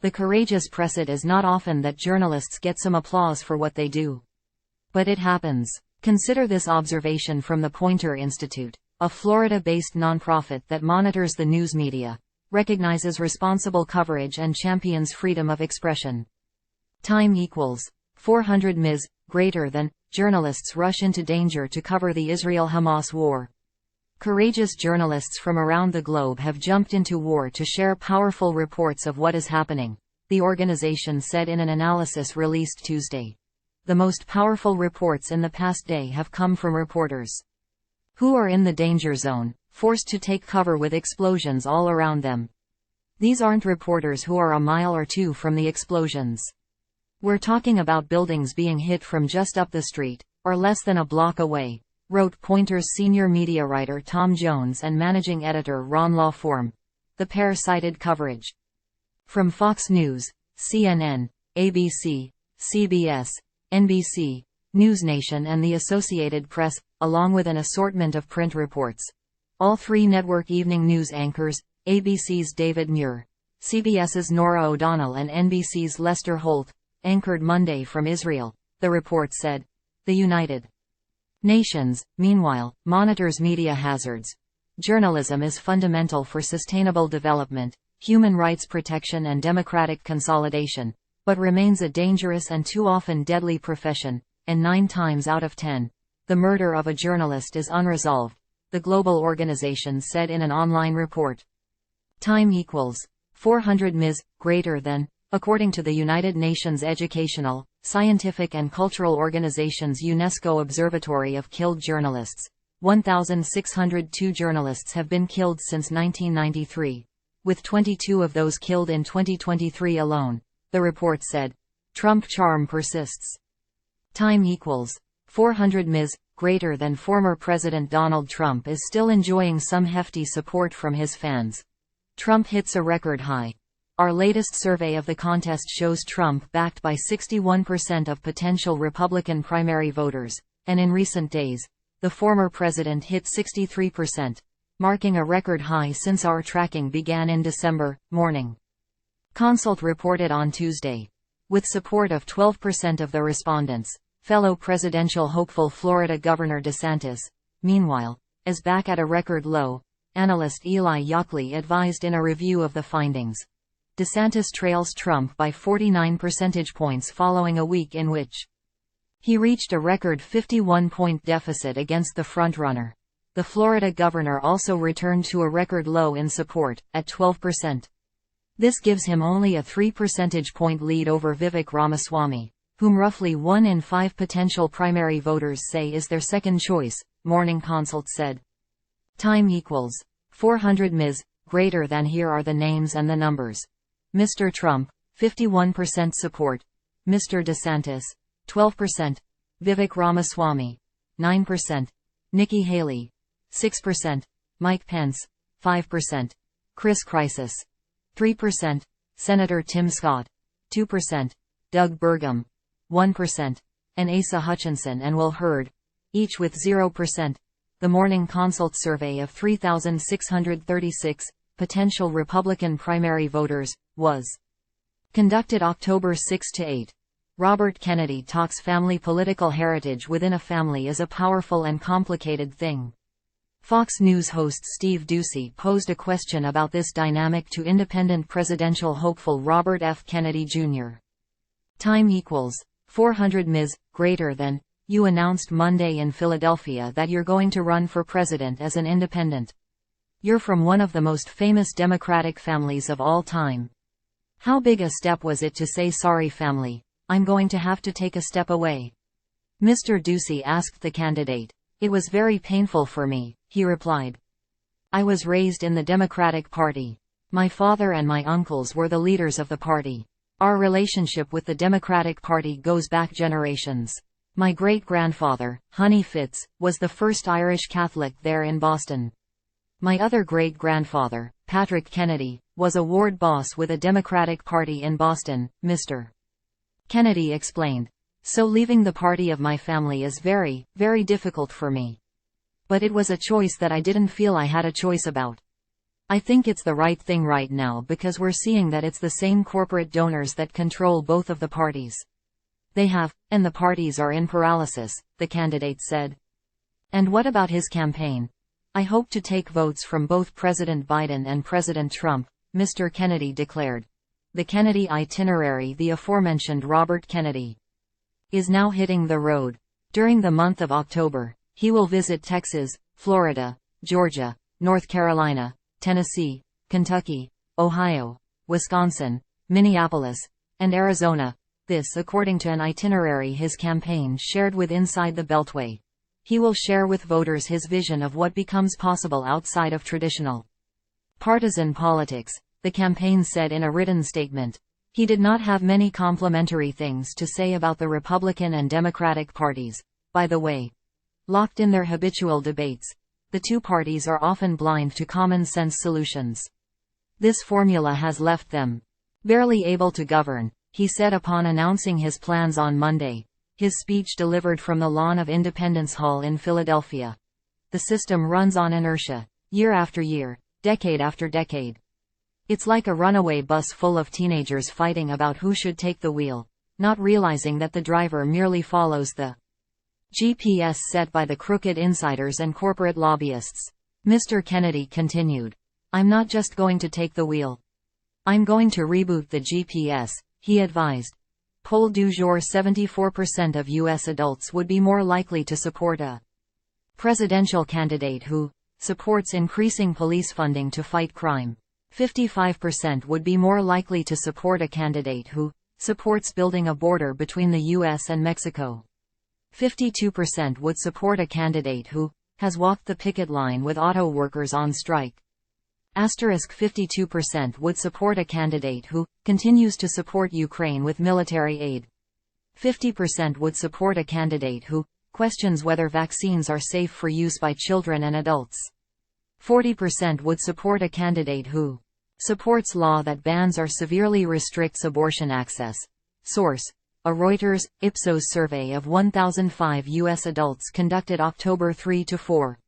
The courageous press. It is not often that journalists get some applause for what they do. But it happens. Consider this observation from the Poynter Institute, a Florida-based nonprofit that monitors the news media, recognizes responsible coverage and champions freedom of expression. Time equals 400 ms. Greater than. Journalists rush into danger to cover the Israel-Hamas war. Courageous journalists from around the globe have jumped into war to share powerful reports of what is happening, the organization said in an analysis released Tuesday. The most powerful reports in the past day have come from reporters who are in the danger zone, forced to take cover with explosions all around them. These aren't reporters who are a mile or two from the explosions. We're talking about buildings being hit from just up the street, or less than a block away, wrote Poynter's senior media writer Tom Jones and managing editor Ron LaForme. The pair cited coverage from Fox News, CNN, ABC, CBS, NBC, NewsNation and the Associated Press, along with an assortment of print reports. All three network evening news anchors, ABC's David Muir, CBS's Norah O'Donnell and NBC's Lester Holt, anchored Monday from Israel, the report said. The United Nations, meanwhile, monitors media hazards. Journalism is fundamental for sustainable development, human rights protection and democratic consolidation, but remains a dangerous and too often deadly profession, and 9 times out of 10, the murder of a journalist is unresolved, the global organization said in an online report. Time equals 400 ms. Greater than. According to the United Nations Educational, Scientific and Cultural Organization's UNESCO Observatory of Killed Journalists, 1,602 journalists have been killed since 1993, with 22 of those killed in 2023 alone, the report said. Trump charm persists. Time equals 400 ms. Greater than. Former President Donald Trump is still enjoying some hefty support from his fans. Trump hits a record high. Our latest survey of the contest shows Trump backed by 61% of potential Republican primary voters, and in recent days, the former president hit 63%, marking a record high since our tracking began in December. Morning Consult reported on Tuesday. With support of 12% of the respondents, fellow presidential hopeful Florida Governor DeSantis, meanwhile, is back at a record low, analyst Eli Yockley advised in a review of the findings. DeSantis trails Trump by 49 percentage points following a week in which he reached a record 51-point deficit against the frontrunner. The Florida governor also returned to a record low in support, at 12%. This gives him only a 3 percentage point lead over Vivek Ramaswamy, whom roughly 1 in 5 potential primary voters say is their second choice, Morning Consult said. Time equals 400 ms. Greater than. Here are the names and the numbers. Mr. Trump, 51% support. Mr. DeSantis, 12%. Vivek Ramaswamy, 9%. Nikki Haley, 6%. Mike Pence, 5%. Chris Crisis, 3%. Senator Tim Scott, 2%. Doug Burgum, 1%. And Asa Hutchinson and Will Hurd, each with 0%. The Morning Consult survey of 3,636 potential Republican primary voters was conducted October 6 to 8. Robert Kennedy talks family. Political heritage within a family is a powerful and complicated thing. Fox News host Steve Doocy posed a question about this dynamic to independent presidential hopeful Robert F. Kennedy Jr. Time equals 400 ms. Greater than. You announced Monday in Philadelphia that you're going to run for president as an independent. You're from one of the most famous Democratic families of all time. How big a step was it to say, sorry family, I'm going to have to take a step away? Mr. Doocy asked the candidate. It was very painful for me, he replied. I was raised in the Democratic Party. My father and my uncles were the leaders of the party. Our relationship with the Democratic Party goes back generations. My great-grandfather, Honey Fitz, was the first Irish Catholic there in Boston. My other great-grandfather, Patrick Kennedy, was a ward boss with a Democratic Party in Boston, Mr. Kennedy explained. So leaving the party of my family is very, very difficult for me. But it was a choice that I didn't feel I had a choice about. I think it's the right thing right now because we're seeing that it's the same corporate donors that control both of the parties. They have, and the parties are in paralysis, the candidate said. And what about his campaign? I hope to take votes from both President Biden and President Trump, Mr. Kennedy declared. The Kennedy itinerary, the aforementioned Robert Kennedy, is now hitting the road. During the month of October, he will visit Texas, Florida, Georgia, North Carolina, Tennessee, Kentucky, Ohio, Wisconsin, Minneapolis, and Arizona. This according to an itinerary his campaign shared with Inside the Beltway. He will share with voters his vision of what becomes possible outside of traditional partisan politics, the campaign said in a written statement. He did not have many complimentary things to say about the Republican and Democratic parties, by the way. Locked in their habitual debates, the two parties are often blind to common-sense solutions. This formula has left them barely able to govern, he said upon announcing his plans on Monday, his speech delivered from the lawn of Independence Hall in Philadelphia. The system runs on inertia, year after year, decade after decade. It's like a runaway bus full of teenagers fighting about who should take the wheel, not realizing that the driver merely follows the GPS set by the crooked insiders and corporate lobbyists. Mr. Kennedy continued. I'm not just going to take the wheel. I'm going to reboot the GPS, he advised. Poll du jour: 74% of U.S. adults would be more likely to support a presidential candidate who supports increasing police funding to fight crime. 55% would be more likely to support a candidate who supports building a border between the U.S. and Mexico. 52% would support a candidate who has walked the picket line with auto workers on strike. 52% would support a candidate who continues to support Ukraine with military aid. 50% would support a candidate who questions whether vaccines are safe for use by children and adults. 40% would support a candidate who supports law that bans or severely restricts abortion access. Source: a Reuters, Ipsos survey of 1,005 U.S. adults conducted October 3 to 4.